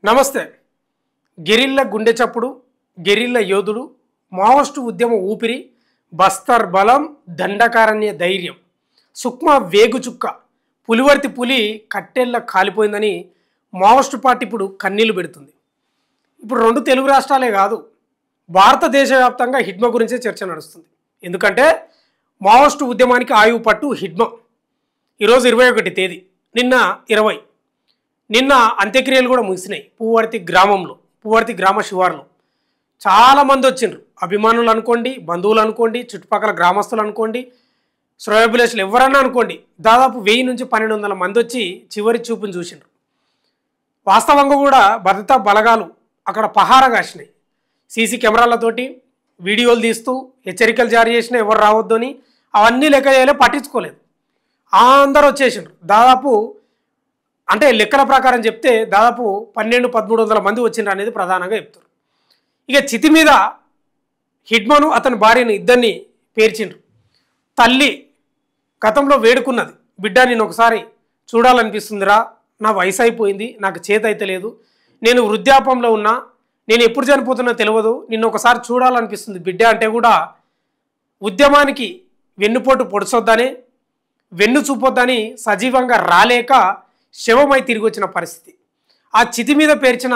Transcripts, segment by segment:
నమస్తే. గెరిల్లా గుండె చప్పుడు, గెరిల్లా యోధుడు, మావోస్టు ఉద్యమ ఊపిరి, బస్తర్ బలం, దండకారణ్య ధైర్యం, సుక్మా వేగుచుక్క, పులివర్తి పులి కట్టెళ్ళ కాలిపోయిందని మావోస్టు పార్టీ ఇప్పుడు కన్నీళ్లు పెడుతుంది. ఇప్పుడు రెండు తెలుగు రాష్ట్రాలే కాదు, భారతదేశ వ్యాప్తంగా హిడ్మ గురించే చర్చ నడుస్తుంది. ఎందుకంటే మావోస్టు ఉద్యమానికి ఆయువు పట్టు హిడ్మ. ఈరోజు 21 తేదీ, నిన్న 20. నిన్న అంత్యక్రియలు కూడా ముగిసినాయి. పువ్వర్తి గ్రామ శివార్లు చాలామంది వచ్చిండ్రు. అభిమానులు అనుకోండి, బంధువులు అనుకోండి, చుట్టుపక్కల గ్రామస్తులు అనుకోండి, శ్రేయోభిలాషులు ఎవరన్నా అనుకోండి, దాదాపు 1000 నుంచి 1200 మంది వచ్చి చివరి చూపును చూసిండ్రు. వాస్తవంగా కూడా భద్రతా బలగాలు అక్కడ పహారా కాసినాయి. సీసీ కెమెరాలతోటి వీడియోలు తీస్తూ హెచ్చరికలు జారీ చేసినా ఎవరు రావద్దు అని, అవన్నీ లెక్క చేయలే, పట్టించుకోలేదు. అందరూ వచ్చేసిండ్రు. దాదాపు అంటే లెక్కల ప్రకారం చెప్తే దాదాపు 1200-1300 మంది వచ్చిండ్రు అనేది ప్రధానంగా చెప్తారు. ఇక చితి మీద హిడ్మను అతని భార్యను ఇద్దరిని పేర్చిండ్రు. తల్లి గతంలో వేడుకున్నది, బిడ్డ నేను ఒకసారి చూడాలనిపిస్తుందిరా, నా వయసు అయిపోయింది, నాకు చేత అయితే లేదు, నేను వృద్ధాపంలో ఉన్నా, నేను ఎప్పుడు చనిపోతున్నా తెలియదు, నిన్ను ఒకసారి చూడాలనిపిస్తుంది బిడ్డ అంటే కూడా ఉద్యమానికి వెన్నుపోటు పొడిచొద్దని, వెన్ను చూపొద్దని సజీవంగా రాలేక శవమై తిరిగి వచ్చిన పరిస్థితి. ఆ చితి మీద పేర్చిన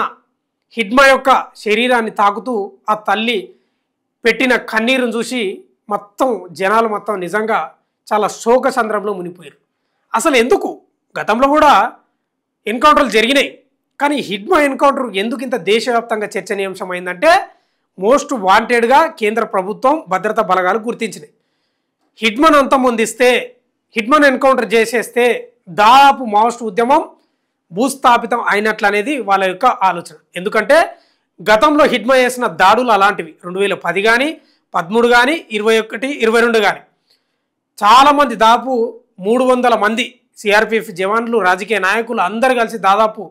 హిడ్మ యొక్క శరీరాన్ని తాకుతూ ఆ తల్లి పెట్టిన కన్నీరును చూసి మొత్తం జనాలు మొత్తం నిజంగా చాలా శోక సంద్రంలో మునిపోయారు. అసలు ఎందుకు గతంలో కూడా ఎన్కౌంటర్లు జరిగినాయి, కానీ హిడ్మ ఎన్కౌంటర్ ఎందుకు ఇంత దేశవ్యాప్తంగా చర్చనీయాంశం అయిందంటే మోస్ట్ వాంటెడ్గా కేంద్ర ప్రభుత్వం భద్రతా బలగాలు గుర్తించినాయి. హిడ్మను అంతమొందిస్తే, హిడ్మను ఎన్కౌంటర్ చేసేస్తే దాదాపు మావోస్టు ఉద్యమం భూస్థాపితం అయినట్లు అనేది వాళ్ళ యొక్క ఆలోచన. ఎందుకంటే గతంలో హిడ్మ చేసిన దాడులు అలాంటివి 2010 కానీ 13 కానీ 21, 22 కానీ చాలామంది దాదాపు 300 మంది సిఆర్పిఎఫ్ జవాన్లు, రాజకీయ నాయకులు అందరు కలిసి దాదాపు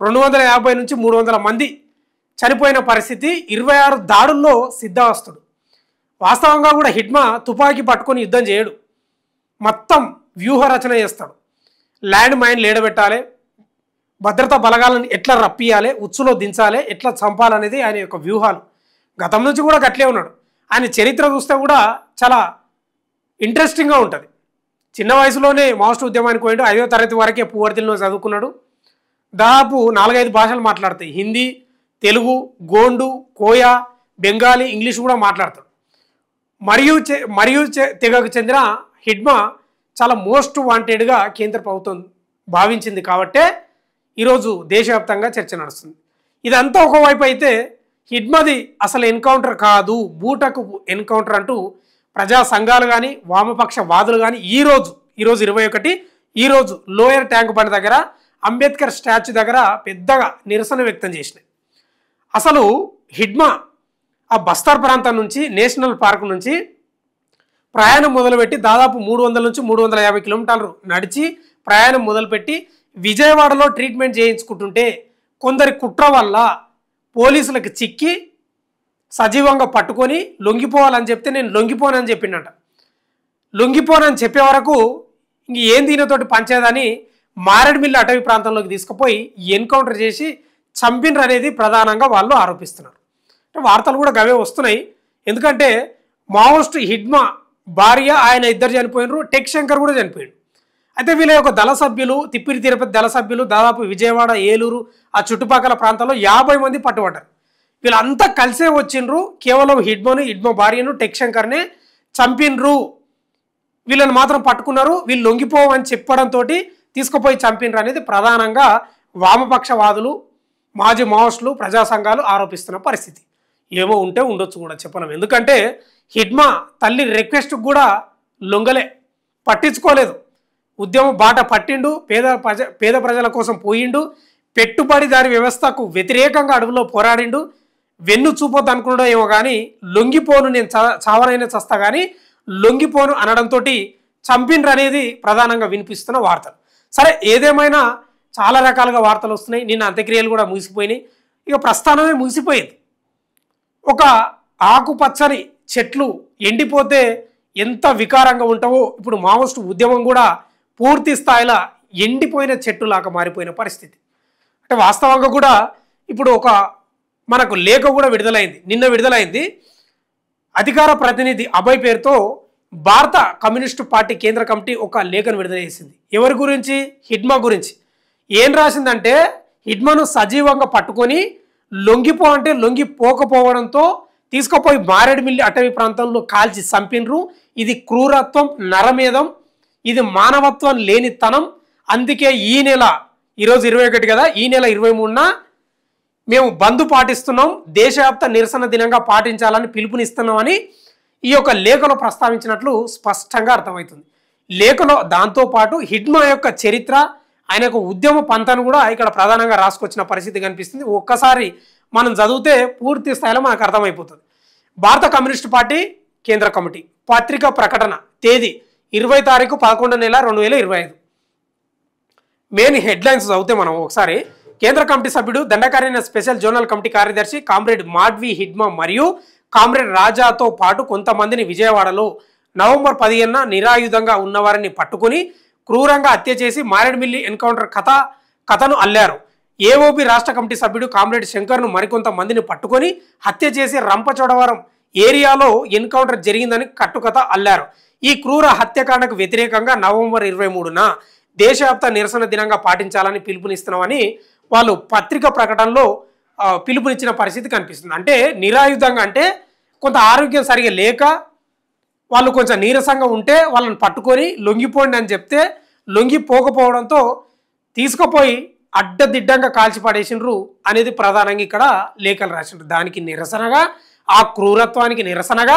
250 నుంచి 300 మంది చనిపోయిన పరిస్థితి. 26 దాడుల్లో సిద్ధావస్తుడు. వాస్తవంగా కూడా హిడ్మ తుపాకీ పట్టుకొని యుద్ధం చేయడు, మొత్తం వ్యూహ రచన చేస్తాడు. ల్యాండ్ మైన్లు ఏడబెట్టాలి, భద్రతా బలగాలను ఎట్లా రప్పియాలి, ఉచ్చులో దించాలి, ఎట్లా చంపాలనేది ఆయన యొక్క వ్యూహాలు. గతం నుంచి కూడా గట్లే ఉన్నాడు. ఆయన చరిత్ర చూస్తే కూడా చాలా ఇంట్రెస్టింగ్గా ఉంటుంది. చిన్న వయసులోనే మావోస్టు ఉద్యమానికి పోయాడు. 5వ తరగతి వరకే పువ్వర్తిలో చదువుకున్నాడు. దాదాపు 4-5 భాషలు మాట్లాడతాయి. హిందీ, తెలుగు, గోండు, కోయా, బెంగాలీ, ఇంగ్లీష్ కూడా మాట్లాడతాడు. మరియు తెగకు చెందిన హిడ్మ చాలా మోస్ట్ వాంటెడ్గా కేంద్ర ప్రభుత్వం భావించింది కాబట్టే ఈరోజు దేశవ్యాప్తంగా చర్చ నడుస్తుంది. ఇదంతా ఒకవైపు అయితే హిడ్మది అసలు ఎన్కౌంటర్ కాదు, బూటకు ఎన్కౌంటర్ అంటూ ప్రజా సంఘాలు కానీ వామపక్ష వాదులు కానీ ఈరోజు 21 ఈరోజు లోయర్ ట్యాంక్ బండ్ దగ్గర అంబేద్కర్ స్టాచ్యూ దగ్గర పెద్దగా నిరసన వ్యక్తం చేసినాయి. అసలు హిడ్మ ఆ బస్తర్ ప్రాంతం నుంచి, నేషనల్ పార్క్ నుంచి ప్రయాణం మొదలుపెట్టి దాదాపు 300 నుంచి 350 కిలోమీటర్లు నడిచి ప్రయాణం మొదలుపెట్టి విజయవాడలో ట్రీట్మెంట్ చేయించుకుంటుంటే కొందరి కుట్ర వల్ల పోలీసులకు చిక్కి సజీవంగా పట్టుకొని లొంగిపోవాలని చెప్తే నేను లొంగిపోనని చెప్పిండట. లొంగిపోనని చెప్పే వరకు ఇంక ఏం దీనితోటి పంచేదని మారేడుమిల్లి అటవీ ప్రాంతంలోకి తీసుకుపోయి ఎన్కౌంటర్ చేసి చంపినరు అనేది ప్రధానంగా వాళ్ళు ఆరోపిస్తున్నారు. వార్తలు కూడా గవే వస్తున్నాయి. ఎందుకంటే మావోస్టు హిడ్మ భార్య, ఆయన ఇద్దరు చనిపోయినరు, టెక్ శంకర్ కూడా చనిపోయాడు. అయితే వీళ్ళ యొక్క దళ సభ్యులు, తిప్పిరి తిరుపతి దళ సభ్యులు దాదాపు విజయవాడ, ఏలూరు ఆ చుట్టుపక్కల ప్రాంతాల్లో 50 మంది పట్టుబడ్డారు. వీళ్ళంతా కలిసే వచ్చిండ్రు. కేవలం హిడ్మ భార్యను, టెక్ శంకర్నే చంపినరు, వీళ్ళని మాత్రం పట్టుకున్నారు, వీళ్ళు లొంగిపోవని చెప్పడంతో తీసుకుపోయి చంపినరు అనేది ప్రధానంగా వామపక్షవాదులు, మాజీ మావోస్టులు, ప్రజా సంఘాలు ఆరోపిస్తున్న పరిస్థితి. ఏమో ఉంటే ఉండొచ్చు కూడా, చెప్పలేం. ఎందుకంటే హిడ్మ తల్లి రిక్వెస్ట్కి కూడా లొంగలే, పట్టించుకోలేదు. ఉద్యమ బాట పట్టిండు, పేద ప్రజల కోసం పోయిండు, పెట్టుబడిదారి వ్యవస్థకు వ్యతిరేకంగా అడవులో పోరాడిండు. వెన్ను చూపొద్దు అనుకున్నాడో ఏమో కానీ లొంగిపోను, నేను చావనైనా చస్తా కానీ లొంగిపోను అనడంతో చంపిన్రు అనేది ప్రధానంగా వినిపిస్తున్న వార్తలు. సరే, ఏదేమైనా చాలా రకాలుగా వార్తలు వస్తున్నాయి. నిన్న అంత్యక్రియలు కూడా ముగిసిపోయినాయి. ఇక ప్రస్థానమే ముగిసిపోయింది. ఒక ఆకుపచ్చని చెట్లు ఎండిపోతే ఎంత వికారంగా ఉంటావో ఇప్పుడు మావోస్టు ఉద్యమం కూడా పూర్తి స్థాయిలో ఎండిపోయిన చెట్టులాగా మారిపోయిన పరిస్థితి. అంటే వాస్తవంగా కూడా ఇప్పుడు ఒక మనకు లేఖ కూడా విడుదలైంది, నిన్న విడుదలైంది. అధికార ప్రతినిధి అభయ్ పేరుతో భారత కమ్యూనిస్టు పార్టీ కేంద్ర కమిటీ ఒక లేఖను విడుదల చేసింది. ఎవరి గురించి? హిడ్మా గురించి. ఏం రాసిందంటే, హిడ్మాను సజీవంగా పట్టుకొని లొంగిపో అంటే లొంగిపోకపోవడంతో తీసుకుపోయి మారేడుమిల్లి అటవీ ప్రాంతంలో కాల్చి చంపినరు. ఇది క్రూరత్వం, నరమేధం, ఇది మానవత్వం లేనితనం. అందుకే ఈ నెల, ఈరోజు 21 కదా, ఈ నెల 23న మేము బంద్ పాటిస్తున్నాం, దేశవ్యాప్త నిరసన దినంగా పాటించాలని పిలుపునిస్తున్నామని ఈ యొక్క లేఖలో ప్రస్తావించినట్లు స్పష్టంగా అర్థమవుతుంది. లేఖలో దాంతోపాటు హిడ్మా యొక్క చరిత్ర, ఆయన యొక్క ఉద్యమ పంతను కూడా ఇక్కడ ప్రధానంగా రాసుకొచ్చిన పరిస్థితి కనిపిస్తుంది. ఒక్కసారి మనం చదివితే పూర్తి స్థాయిలో మనకు అర్థమైపోతుంది. భారత కమ్యూనిస్టు పార్టీ కేంద్ర కమిటీ పత్రిక ప్రకటన తేదీ 20 తారీఖు 11 నెల 2025. మెయిన్ హెడ్లైన్స్ చదివితే మనం ఒకసారి, కేంద్ర కమిటీ సభ్యుడు దండకారణ్య స్పెషల్ జోనల్ కమిటీ కార్యదర్శి కామ్రేడ్ మాడ్వి హిడ్మా మరియు కామ్రేడ్ రాజాతో పాటు కొంతమందిని విజయవాడలో నవంబర్ 15న నిరాయుధంగా ఉన్నవారిని పట్టుకుని క్రూరంగా హత్య చేసి మారేడుమిల్లి ఎన్కౌంటర్ కథను అల్లారు. ఏఓబి రాష్ట్ర కమిటీ సభ్యుడు కామ్రేడ్ శంకర్ను మరికొంతమందిని పట్టుకొని హత్య చేసి రంపచోడవరం ఏరియాలో ఎన్కౌంటర్ జరిగిందని కట్టుకథ అల్లారు. ఈ క్రూర హత్యకాండకు వ్యతిరేకంగా నవంబర్ 23న దేశవ్యాప్త నిరసన దినంగా పాటించాలని పిలుపునిస్తున్నామని వాళ్ళు పత్రిక ప్రకటనలో పిలుపునిచ్చిన పరిస్థితి కనిపిస్తుంది. అంటే నిరాయుధంగా అంటే కొంత ఆరోగ్యం సరిగా లేక వాళ్ళు కొంచెం నీరసంగా ఉంటే వాళ్ళని పట్టుకొని లొంగిపోండి అని చెప్తే లొంగిపోకపోవడంతో తీసుకుపోయి అడ్డదిడ్డంగా కాల్చిపడేసినరు అనేది ప్రధానంగా ఇక్కడ లేఖలు రాసిండ్రు. దానికి నిరసనగా, ఆ క్రూరత్వానికి నిరసనగా,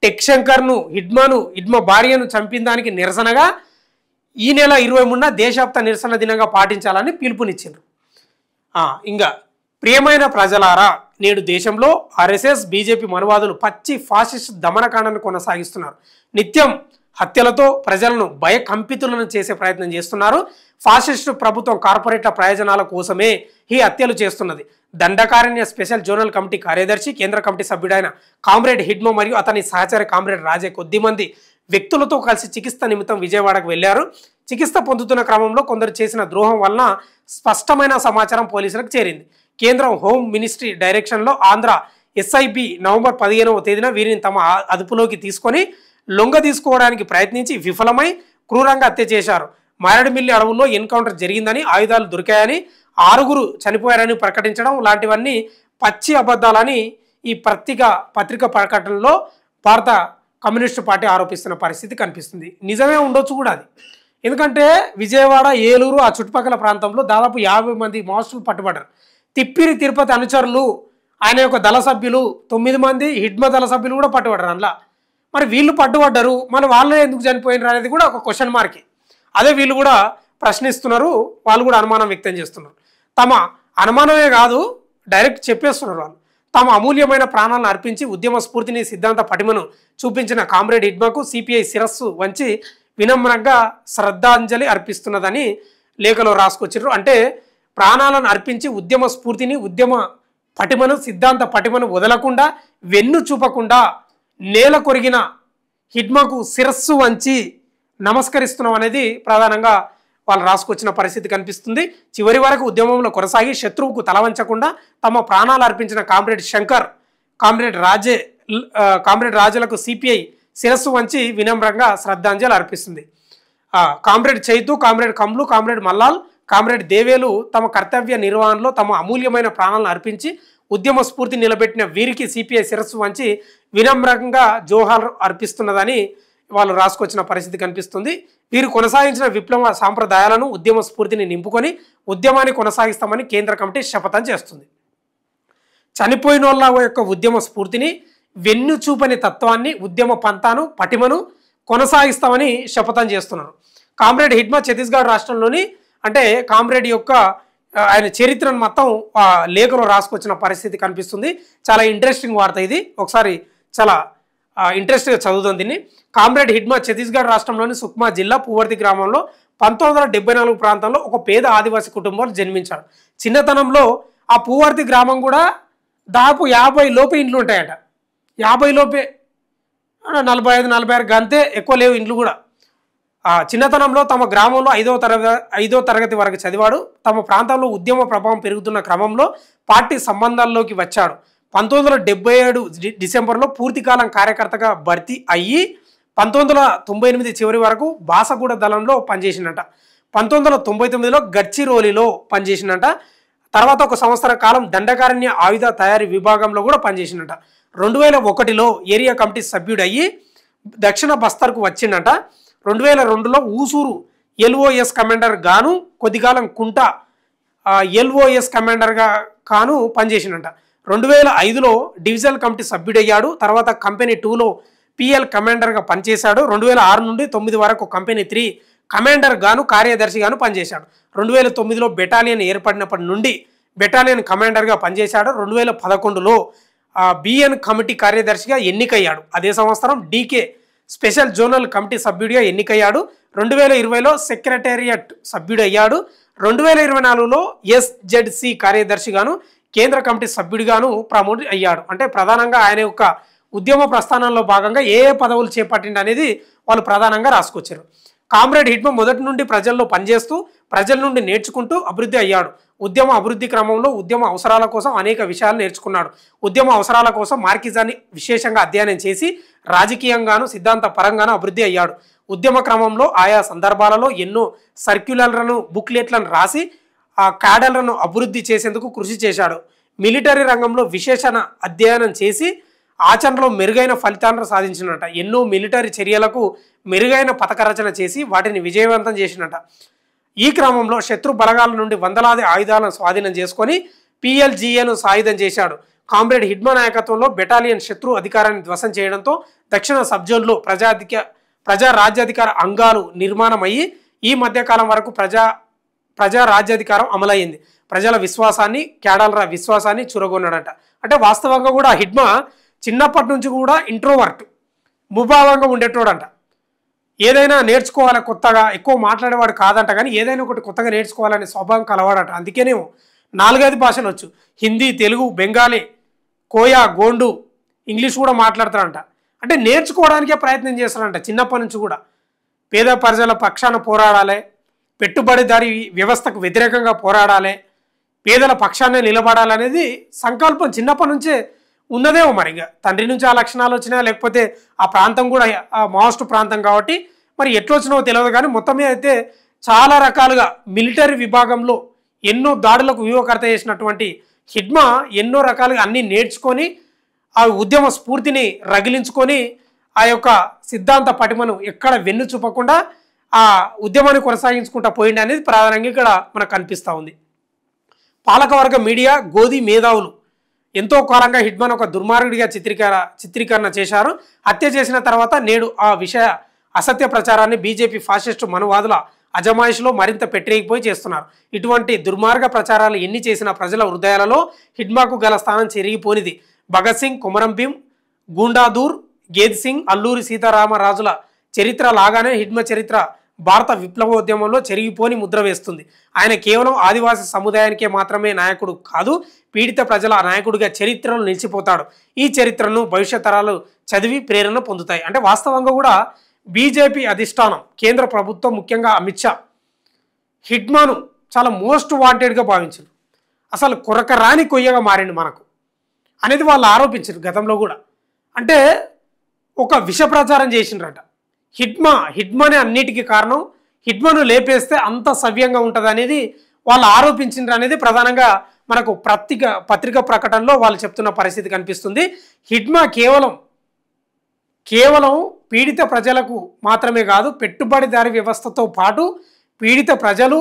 టెక్శంకర్ను హిడ్మా భార్యను చంపిన దానికి నిరసనగా ఈ నెల 23న దేశవ్యాప్త నిరసన దినంగా పాటించాలని పిలుపునిచ్చిండ్రు. ఇంకా ప్రియమైన ప్రజలారా, నేడు దేశంలో ఆర్ఎస్ఎస్ బీజేపీ మనువాదులు పచ్చి ఫాసిస్ట్ దమనకాండను కొనసాగిస్తున్నారు. నిత్యం హత్యలతో ప్రజలను భయకంపితులను చేసే ప్రయత్నం చేస్తున్నారు. ఫాసిస్టు ప్రభుత్వం కార్పొరేట్ల ప్రయోజనాల కోసమే ఈ హత్యలు చేస్తున్నది. దండకారణ్య స్పెషల్ జోనల్ కమిటీ కార్యదర్శి కేంద్ర కమిటీ సభ్యుడైన కామ్రేడ్ హిడ్మా మరియు అతని సహచరి కామ్రేడ్ రాజే కొద్దిమంది వ్యక్తులతో కలిసి చికిత్స నిమిత్తం విజయవాడకు వెళ్లారు. చికిత్స పొందుతున్న క్రమంలో కొందరు చేసిన ద్రోహం వలన స్పష్టమైన సమాచారం పోలీసులకు చేరింది. కేంద్రం హోం మినిస్ట్రీ డైరెక్షన్లో ఆంధ్ర ఎస్ఐబి నవంబర్ 15వ తేదీన వీరిని తమ అదుపులోకి తీసుకొని లొంగ తీసుకోవడానికి ప్రయత్నించి విఫలమై క్రూరంగా హత్య చేశారు. మారేడుమిల్లి అడవుల్లో ఎన్కౌంటర్ జరిగిందని, ఆయుధాలు దొరికాయని, 6 చనిపోయారని ప్రకటించడం లాంటివన్నీ పచ్చి అబద్ధాలని ఈ పత్రిక ప్రకటనలో భారత కమ్యూనిస్టు పార్టీ ఆరోపిస్తున్న పరిస్థితి కనిపిస్తుంది. నిజమే ఉండొచ్చు కూడా అది. ఎందుకంటే విజయవాడ, ఏలూరు ఆ చుట్టుపక్కల ప్రాంతంలో దాదాపు 50 మంది మావోయిస్టులు పట్టుబడ్డారు. తిప్పిరి తిరుపతి అనుచరులు, ఆయన యొక్క దళ సభ్యులు 9 మంది హిడ్మా దళ సభ్యులు కూడా పట్టుబడ్డారు అందులో. మరి వీళ్ళు పట్టుబడ్డారు, మరి వాళ్ళే ఎందుకు చనిపోయినారు అనేది కూడా ఒక క్వశ్చన్ మార్కే. అదే వీళ్ళు కూడా ప్రశ్నిస్తున్నారు, వాళ్ళు కూడా అనుమానం వ్యక్తం చేస్తున్నారు. తమ అనుమానమే కాదు, డైరెక్ట్ చెప్పేస్తున్నారు వాళ్ళు. తమ అమూల్యమైన ప్రాణాలను అర్పించి ఉద్యమ స్ఫూర్తిని, సిద్ధాంత పటిమను చూపించిన కామ్రేడ్ హిడ్మాకు సిపిఐ శిరస్సు వంచి వినమ్రంగా శ్రద్ధాంజలి అర్పిస్తున్నదని లేఖలో రాసుకొచ్చారు. అంటే ప్రాణాలను అర్పించి ఉద్యమ స్ఫూర్తిని, ఉద్యమ పటిమను, సిద్ధాంత పటిమను వదలకుండా, వెన్ను చూపకుండా నేల కొరిగిన హిడ్మాకు శిరస్సు వంచి నమస్కరిస్తున్నాం అనేది ప్రధానంగా వాళ్ళు రాసుకొచ్చిన పరిస్థితి కనిపిస్తుంది. చివరి వరకు ఉద్యమంలో కొనసాగి శత్రువుకు తలవంచకుండా తమ ప్రాణాలు అర్పించిన కామ్రేడ్ శంకర్, కామ్రేడ్ రాజులకు సిపిఐ శిరస్సు వంచి వినమ్రంగా శ్రద్ధాంజలి అర్పిస్తుంది. Comrade Chaitu, comrade Kamlu, comrade Mallal, comrade Develu తమ కర్తవ్య నిర్వహణలో తమ అమూల్యమైన ప్రాణాలను అర్పించి ఉద్యమ స్ఫూర్తి నిలబెట్టిన వీరికి సిపిఐ శిరస్సు వంచి వినమ్రంగా జోహార్ అర్పిస్తున్నదని వాళ్ళు రాసుకొచ్చిన పరిస్థితి కనిపిస్తుంది. వీరు కొనసాగించిన విప్లవ సాంప్రదాయాలను, ఉద్యమ స్ఫూర్తిని నింపుకొని ఉద్యమాన్ని కొనసాగిస్తామని కేంద్ర కమిటీ శపథం చేస్తుంది. చనిపోయిన వాళ్ళ యొక్క ఉద్యమ స్ఫూర్తిని, వెన్ను చూపని తత్వాన్ని, ఉద్యమ పంతాను, పటిమను కొనసాగిస్తామని శపథం చేస్తున్నారు. కామ్రేడ్ హిడ్మా ఛత్తీస్గఢ్ రాష్ట్రంలోని, అంటే కామ్రేడ్ యొక్క ఆయన చరిత్రను మొత్తం లేఖలో రాసుకొచ్చిన పరిస్థితి కనిపిస్తుంది. చాలా ఇంట్రెస్టింగ్ వార్త ఇది. ఒకసారి చాలా ఇంట్రెస్ట్గా చదువుతుంది దీన్ని. కామ్రేడ్ హిడ్మా ఛత్తీస్గఢ్ రాష్ట్రంలోని సుక్మా జిల్లా పూవర్తి గ్రామంలో 1974 ప్రాంతంలో ఒక పేద ఆదివాసీ కుటుంబంలో జన్మించాడు. చిన్నతనంలో ఆ పూవర్తి గ్రామం కూడా దాదాపు 50 లోపే ఇండ్లు ఉంటాయట. 50 లోపే, 45-46 గంతే, ఎక్కువ లేవు ఇండ్లు కూడా. చిన్నతనంలో తమ గ్రామంలో 5వ తరగతి వరకు చదివాడు. తమ ప్రాంతంలో ఉద్యమ ప్రభావం పెరుగుతున్న క్రమంలో పార్టీ సంబంధాల్లోకి వచ్చాడు. 1977 డిసెంబర్లో పూర్తికాలం కార్యకర్తగా భర్తీ అయ్యి 1998 చివరి వరకు బాసగూడ దళంలో పనిచేసిందట. 1999లో గడ్చిరోలిలో పనిచేసిందట. తర్వాత 1 సంవత్సర కాలం దండకారణ్య ఆయుధ తయారీ విభాగంలో కూడా పనిచేసిందట. 2001లో ఏరియా కమిటీ సభ్యుడు అయ్యి దక్షిణ బస్తర్కు వచ్చిందట. 2002లో ఊసూరు LOS కమాండర్ గాను కొద్దికాలం కుంట LOS కమాండర్గా కాను పనిచేసిందట. 2005లో డివిజనల్ కమిటీ సభ్యుడయ్యాడు. తర్వాత కంపెనీ 2లో PL కమాండర్గా పనిచేశాడు. 2006 నుండి 9 వరకు కంపెనీ 3 కమాండర్ గాను కార్యదర్శిగాను పనిచేశాడు. 2009లో బెటాలియన్ ఏర్పడినప్పటి నుండి బెటాలియన్ కమాండర్గా పనిచేశాడు. 2011లో BN కమిటీ కార్యదర్శిగా ఎన్నికయ్యాడు. అదే సంవత్సరం DK స్పెషల్ జోనల్ కమిటీ సభ్యుడిగా ఎన్నికయ్యాడు. 2020లో సెక్రటేరియట్ సభ్యుడయ్యాడు. 2024లో SZC కార్యదర్శిగాను కేంద్ర కమిటీ సభ్యుడిగాను ప్రమోట్ అయ్యాడు. అంటే ప్రధానంగా ఆయన యొక్క ఉద్యమ ప్రస్థానంలో భాగంగా ఏ పదవులు చేపట్టింది అనేది వాళ్ళు ప్రధానంగా రాసుకొచ్చారు. కామ్రేడ్ హిడ్మా మొదటి నుండి ప్రజల్లో పనిచేస్తూ ప్రజల నుండి నేర్చుకుంటూ అభివృద్ధి అయ్యాడు. ఉద్యమ అభివృద్ధి క్రమంలో ఉద్యమ అవసరాల కోసం అనేక విషయాలు నేర్చుకున్నాడు. ఉద్యమ అవసరాల కోసం మార్కిజాన్ని విశేషంగా అధ్యయనం చేసి రాజకీయంగాను సిద్ధాంత పరంగాను అభివృద్ధి అయ్యాడు. ఉద్యమ క్రమంలో ఆయా సందర్భాలలో ఎన్నో సర్క్యులర్లను బుక్లెట్లను రాసి ఆ క్యాడర్లను అభివృద్ధి చేసేందుకు కృషి చేశాడు. మిలిటరీ రంగంలో విశేషణ అధ్యయనం చేసి ఆచరణలో మెరుగైన ఫలితాలను సాధించినట. ఎన్నో మిలిటరీ చర్యలకు మెరుగైన పథక రచన చేసి వాటిని విజయవంతం చేసినట. ఈ క్రమంలో శత్రు బలగాల నుండి వందలాది ఆయుధాలను స్వాధీనం చేసుకొని PLGAను సాయుధం చేశాడు. కామ్రేడ్ హిడ్మా నాయకత్వంలో బెటాలియన్ శత్రు అధికారాన్ని ధ్వంసం చేయడంతో దక్షిణ సబ్జోన్లో ప్రజా రాజ్యాధికార అంగాలు నిర్మాణమయ్యి ఈ మధ్యకాలం వరకు ప్రజా రాజ్యాధికారం అమలయ్యింది. ప్రజల విశ్వాసాన్ని క్యాడర్ల విశ్వాసాన్ని చురగొన్నాడట. అంటే వాస్తవంగా కూడా హిడ్మా చిన్నప్పటి నుంచి కూడా ఇంట్రోవర్ట్ ముభావంగా ఉండేటోడంట. ఏదైనా నేర్చుకోవాలి కొత్తగా, ఎక్కువ మాట్లాడేవాడు కాదంట, కానీ ఏదైనా ఒకటి కొత్తగా నేర్చుకోవాలనే స్వభావం కలవాడట. అందుకేనేమో 4-5 భాషలు వచ్చు. హిందీ, తెలుగు, బెంగాలీ, కోయా, గోండు, ఇంగ్లీష్ కూడా మాట్లాడతాడంట. అంటే నేర్చుకోవడానికే ప్రయత్నం చేస్తాడంట చిన్నప్పటి నుంచి కూడా. పేద ప్రజల పక్షాన పోరాడాలి, పెట్టుబడిదారీ వ్యవస్థకు వ్యతిరేకంగా పోరాడాలి, పేదల పక్షాన్నే నిలబడాలనేది సంకల్పం చిన్నప్పటి నుంచే ఉన్నదేమో. మరి ఇక తండ్రి నుంచి ఆ లక్షణాలు వచ్చినా, లేకపోతే ఆ ప్రాంతం కూడా ఆ మావోస్ట్ ప్రాంతం కాబట్టి మరి ఎట్లొచ్చినో తెలియదు. కానీ మొత్తం మీద అయితే చాలా రకాలుగా మిలిటరీ విభాగంలో ఎన్నో దాడులకు వ్యూహకర్త చేసినటువంటి హిడ్మా ఎన్నో రకాలుగా అన్నీ నేర్చుకొని ఆ ఉద్యమ స్ఫూర్తిని రగిలించుకొని ఆ యొక్క సిద్ధాంత పటిమను ఎక్కడ వెన్ను చూపకుండా ఆ ఉద్యమాన్ని కొనసాగించుకుంటా పోయింది అనేది ప్రధానంగా ఇక్కడ మనకు కనిపిస్తూ ఉంది. పాలకవర్గ మీడియా గోధి మేధావులు ఎంతో కాలంగా హిడ్మాన్ ఒక దుర్మార్గుడిగా చిత్రీకరణ చేశారు. హత్య చేసిన తర్వాత నేడు ఆ విషయ అసత్య ప్రచారాన్ని బీజేపీ ఫాసిస్టు మనువాదుల అజమాయిషిలో మరింత పెట్టిరేగిపోయి చేస్తున్నారు. ఇటువంటి దుర్మార్గ ప్రచారాలు ఎన్ని చేసినా ప్రజల హృదయాలలో హిడ్మాకు గల స్థానం చెరిగిపోనిది. భగత్ సింగ్, కొమరం భీం, గూండాదూర్, గేద్ సింగ్, అల్లూరి సీతారామరాజుల చరిత్ర లాగానే హిడ్మా చరిత్ర భారత విప్లవోద్యమంలో చెరిగిపోని ముద్ర వేస్తుంది. ఆయన కేవలం ఆదివాసీ సముదాయానికే మాత్రమే నాయకుడు కాదు, పీడిత ప్రజల నాయకుడిగా చరిత్రలో నిలిచిపోతాడు. ఈ చరిత్రను భవిష్యత్ తరాలు చదివి ప్రేరణ పొందుతాయి. అంటే వాస్తవంగా కూడా బీజేపీ అధిష్టానం, కేంద్ర ప్రభుత్వం, ముఖ్యంగా అమిత్ షా హిడ్మాను చాలా మోస్ట్ వాంటెడ్గా భావించారు. అసలు కొరకరాని కొయ్యగా మారింది మనకు అనేది వాళ్ళు ఆరోపించారు గతంలో కూడా. అంటే ఒక విష ప్రచారం చేసిండ్రట. హిడ్మానే అన్నిటికీ కారణం, హిడ్మాను లేపేస్తే అంత సవ్యంగా ఉంటుంది అనేది వాళ్ళు ఆరోపించిండ్రు అనేది ప్రధానంగా మనకు పత్రిక ప్రకటనలో వాళ్ళు చెప్తున్న పరిస్థితి కనిపిస్తుంది. హిడ్మా కేవలం పీడిత ప్రజలకు మాత్రమే కాదు, పెట్టుబడిదారీ వ్యవస్థతో పాటు పీడిత ప్రజలు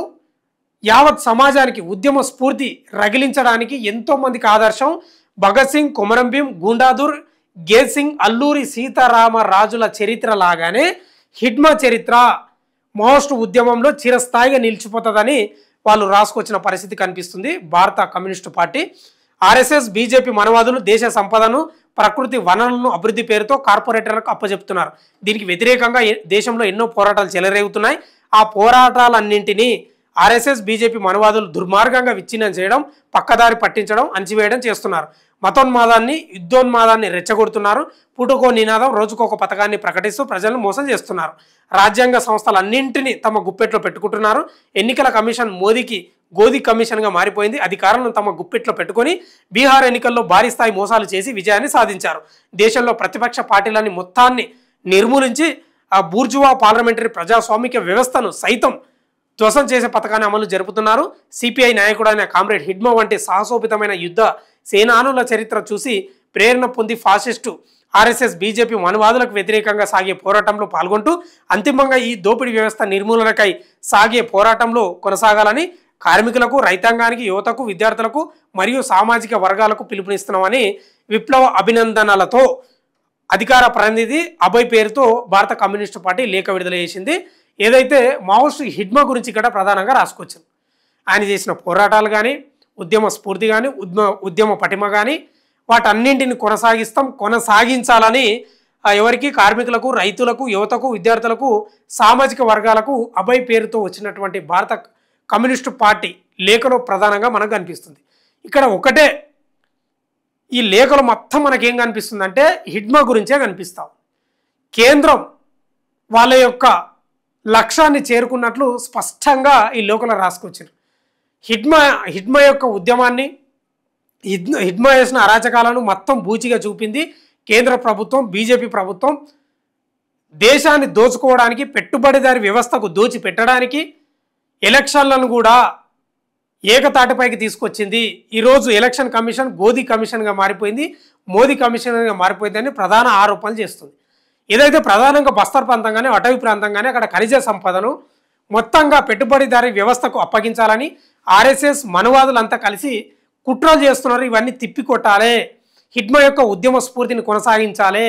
యావత్ సమాజానికి ఉద్యమ స్ఫూర్తి రగిలించడానికి ఎంతోమందికి ఆదర్శం. భగత్ సింగ్, కొమరం భీం, గూండాదూర్, గేద్ సింగ్, అల్లూరి సీతారామరాజుల చరిత్ర లాగానే హిడ్మా చరిత్ర మావోస్ట్ ఉద్యమంలో చిరస్థాయిగా నిలిచిపోతుందని వాళ్ళు రాసుకొచ్చిన పరిస్థితి కనిపిస్తుంది. భారత కమ్యూనిస్టు పార్టీ, RSS, బీజేపీ మనవాదులు దేశ సంపదను, ప్రకృతి వనరులను అభివృద్ధి పేరుతో కార్పొరేటర్లకు అప్పచెప్తున్నారు. దీనికి వ్యతిరేకంగా దేశంలో ఎన్నో పోరాటాలు చెలరేగుతున్నాయి. ఆ పోరాటాలన్నింటినీ RSS, బీజేపీ మనవాదులు దుర్మార్గంగా విచ్ఛిన్నం చేయడం, పక్కదారి పట్టించడం, అణచివేయడం చేస్తున్నారు. మతోన్మాదాన్ని, యుద్ధోన్మాదాన్ని రెచ్చగొడుతున్నారు. పూటకో నినాదం, రోజుకొక పథకాన్ని ప్రకటిస్తూ ప్రజలను మోసం చేస్తున్నారు. రాజ్యాంగ సంస్థలన్నింటినీ తమ గుప్పెట్లో పెట్టుకుంటున్నారు. ఎన్నికల కమిషన్ మోదీకి గోధి కమిషన్గా మారిపోయింది. అధికారులను తమ గుప్పెట్లో పెట్టుకొని బీహార్ ఎన్నికల్లో భారీ స్థాయి మోసాలు చేసి విజయాన్ని సాధించారు. దేశంలో ప్రతిపక్ష పార్టీలని మొత్తాన్ని నిర్మూలించి ఆ బూర్జువా పార్లమెంటరీ ప్రజాస్వామిక వ్యవస్థను సైతం ధ్వంసం చేసే పథకాన్ని అమలు జరుపుతున్నారు. సిపిఐ నాయకుడైన కామ్రేడ్ హిడ్మా వంటి సాహసోపితమైన యుద్ధ సేనానుల చరిత్ర చూసి ప్రేరణ పొంది ఫాసిస్టు ఆర్ఎస్ఎస్ బీజేపీ మనువాదులకు వ్యతిరేకంగా సాగే పోరాటంలో పాల్గొంటూ అంతిమంగా ఈ దోపిడీ వ్యవస్థ నిర్మూలనకై సాగే పోరాటంలో కొనసాగాలని కార్మికులకు, రైతాంగానికి, యువతకు, విద్యార్థులకు మరియు సామాజిక వర్గాలకు పిలుపునిస్తున్నామని విప్లవ అభినందనలతో అధికార ప్రతినిధి అభయ్ పేరుతో భారత కమ్యూనిస్టు పార్టీ లేఖ విడుదల చేసింది. ఏదైతే మావోయిస్టు హిడ్మా గురించి ఇక్కడ ప్రధానంగా రాసుకొచ్చింది. ఆయన చేసిన పోరాటాలు కానీ, ఉద్యమ స్ఫూర్తి కానీ, ఉద్యమ పటిమ కానీ వాటన్నింటిని కొనసాగించాలని ఎవరికి కార్మికులకు, రైతులకు, యువతకు, విద్యార్థులకు, సామాజిక వర్గాలకు అభయ్ పేరుతో వచ్చినటువంటి భారత కమ్యూనిస్టు పార్టీ లేఖలో ప్రధానంగా మనకు కనిపిస్తుంది. ఇక్కడ ఒకటే ఈ లేఖలో మొత్తం మనకేం కనిపిస్తుందంటే హిడ్మా గురించే కనిపిస్తాం. కేంద్రం వాళ్ళ యొక్క లక్ష్యాన్ని చేరుకున్నట్లు స్పష్టంగా ఈ లేఖలో రాసుకొచ్చారు. హిడ్మా యొక్క ఉద్యమాన్ని, హిడ్మా చేసిన అరాచకాలను మొత్తం బూచిగా చూపింది కేంద్ర ప్రభుత్వం, బీజేపీ ప్రభుత్వం. దేశాన్ని దోచుకోవడానికి, పెట్టుబడిదారి వ్యవస్థకు దోచి పెట్టడానికి ఎలక్షన్లను కూడా ఏకతాటిపైకి తీసుకొచ్చింది. ఈరోజు ఎలక్షన్ కమిషన్ గోధి కమిషన్గా మారిపోయింది, మోదీ కమిషన్గా మారిపోయిందని ప్రధాన ఆరోపణలు చేస్తుంది. ఏదైతే ప్రధానంగా బస్తర్ ప్రాంతం కానీ, అటవీ ప్రాంతం కానీ అక్కడ ఖనిజ సంపదను మొత్తంగా పెట్టుబడిదారి వ్యవస్థకు అప్పగించాలని ఆర్ఎస్ఎస్ మనువాదులంతా కలిసి కుట్రలు చేస్తున్నారు. ఇవన్నీ తిప్పికొట్టాలి, హిడ్మా యొక్క ఉద్యమ స్ఫూర్తిని కొనసాగించాలి,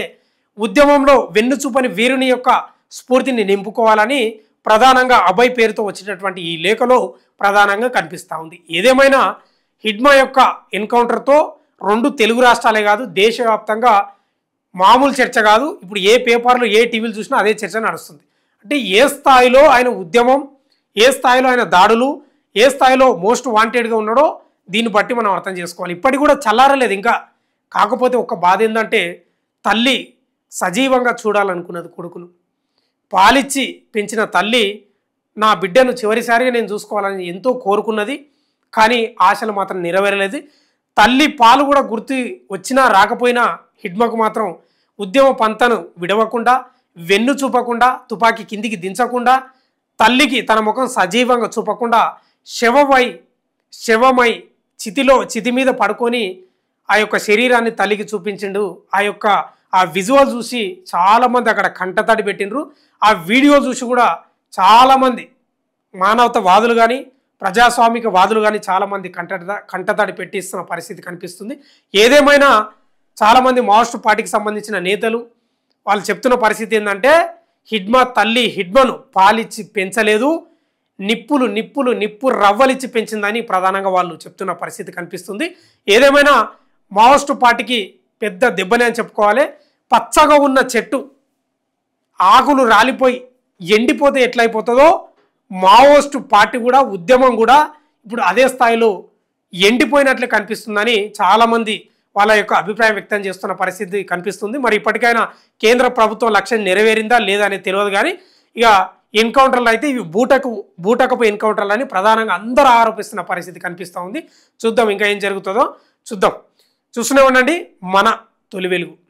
ఉద్యమంలో వెన్నుచూపని వీరుని యొక్క స్ఫూర్తిని నింపుకోవాలని ప్రధానంగా అభయ్ పేరుతో వచ్చినటువంటి ఈ లేఖలో ప్రధానంగా కనిపిస్తూ ఉంది. ఏదేమైనా హిడ్మా యొక్క ఎన్కౌంటర్తో 2 తెలుగు రాష్ట్రాలే కాదు, దేశవ్యాప్తంగా మామూలు చర్చ కాదు. ఇప్పుడు ఏ పేపర్లు, ఏ టీవీలు చూసినా అదే చర్చ నడుస్తుంది. అంటే ఏ స్థాయిలో ఆయన ఉద్యమం, ఏ స్థాయిలో ఆయన దాడులు, ఏ స్థాయిలో మోస్ట్ వాంటెడ్గా ఉన్నాడో దీన్ని బట్టి మనం అర్థం చేసుకోవాలి. ఇప్పటికి కూడా చల్లారలేదు ఇంకా. కాకపోతే ఒక బాధ ఏంటంటే తల్లి సజీవంగా చూడాలనుకున్నది కొడుకును. పాలిచ్చి పెంచిన తల్లి నా బిడ్డను చివరిసారిగా నేను చూసుకోవాలని ఎంతో కోరుకున్నది. కానీ ఆశలు మాత్రం నెరవేరలేదు. తల్లి పాలు కూడా గుర్తు వచ్చినా రాకపోయినా హిడ్మాకు మాత్రం ఉద్యమ పంతను విడవకుండా, వెన్ను చూపకుండా, తుపాకీ కిందికి దించకుండా, తల్లికి తన ముఖం సజీవంగా చూపకుండా శవమై చితి మీద పడుకొని ఆ యొక్క శరీరాన్ని తల్లికి చూపించిండు. ఆ విజువల్ చూసి చాలామంది అక్కడ కంటతడి పెట్టిండ్రు. ఆ వీడియో చూసి కూడా చాలామంది మానవతావాదులు కానీ, ప్రజాస్వామిక వాదులు కానీ చాలామంది కంటతడి పెట్టిస్తున్న పరిస్థితి కనిపిస్తుంది. ఏదేమైనా చాలామంది మావోయిస్టు పార్టీకి సంబంధించిన నేతలు వాళ్ళు చెప్తున్న పరిస్థితి ఏంటంటే హిడ్మా తల్లి హిడ్మాను పాలిచ్చి పెంచలేదు, నిప్పు రవ్వలిచ్చి పెంచిందని ప్రధానంగా వాళ్ళు చెప్తున్న పరిస్థితి కనిపిస్తుంది. ఏదేమైనా మావోయిస్టు పార్టీకి పెద్ద దెబ్బనే అని చెప్పుకోవాలి. పచ్చగా ఉన్న చెట్టు ఆకులు రాలిపోయి ఎండిపోతే ఎట్లయిపోతుందో మావోయిస్టు పార్టీ కూడా, ఉద్యమం కూడా ఇప్పుడు అదే స్థాయిలో ఎండిపోయినట్లే కనిపిస్తుందని చాలామంది వాళ్ళ యొక్క అభిప్రాయం వ్యక్తం చేస్తున్న పరిస్థితి కనిపిస్తుంది. మరి ఇప్పటికైనా కేంద్ర ప్రభుత్వం లక్ష్యం నెరవేరిందా లేదా అనేది తెలియదు. కానీ ఇక ఎన్కౌంటర్లు అయితే ఇవి బూటకపు ఎన్కౌంటర్లు అని ప్రధానంగా అందరూ ఆరోపిస్తున్న పరిస్థితి కనిపిస్తూ ఉంది. చూద్దాం ఇంకా ఏం జరుగుతుందో చూద్దాం. చూస్తూనే ఉండండి మన తొలి వెలుగు.